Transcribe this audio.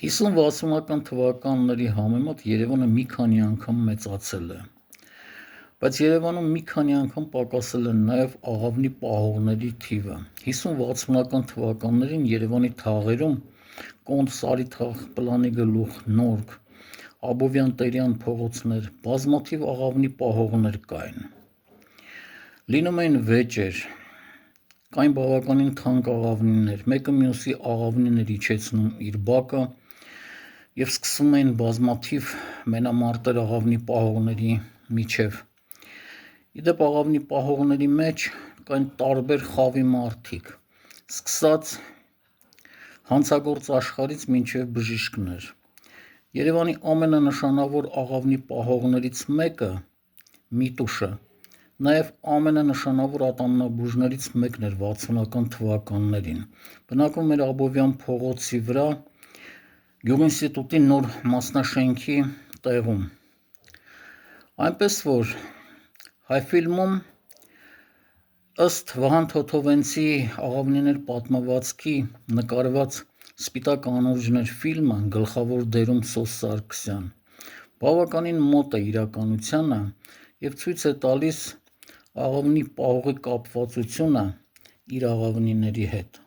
50-60-ական թվականների համեմատ Երևանը մի քանի անգամ մեծացել է, բայց Երևանում մի քանի անգամ պակասել է նաև աղավնի պահողների թիվը։ 50-60-ական թվականներին Երևանի թաղերում Կոնտ Սարիթաղ, Պլանի Գլուխ, Նորք, Աբովյան Տերյան փողոցներ, բազմաթիվ աղավնի պահողներ կային։ Լինում էին վեճեր, կային բավականին թանկ աղավնիներ, մեկը մյուսի աղավնին էր իջեցնում իր բակը և սկսվում էին բազմաթիվ մենամարտեր աղավնի պահողների միջև։ Իդեպ աղավնի պահողների մեջ կային տարբեր խավի մարդիկ, սկսած հանցագործ աշխարհից մինչև բժիշկներ։ Երևանի ամենանշանավոր աղավնի պահողներից մեկը Միտուշը նաև ամենանշանավոր ատամնաբուժներից մեկն էր 60-ական թվականներին։ Բնակվում էր Աբովյան փողոցի վրա գյուղինստիտուտի նոր մասնաշենքի տեղում։ Այնպես որ Հայֆիլմում ըստ Վահան Թոթովենցի «Աղավնիներ» պատմվածքի նկարված «Սպիտակ անուրջներ» ֆիլմը գլխավոր դերում Սոս Սարգսյան բավականին մոտ է իրականությանը և ցույց է տալիս աղավնի պահողի կապվածությունը իր աղավնիների հետ։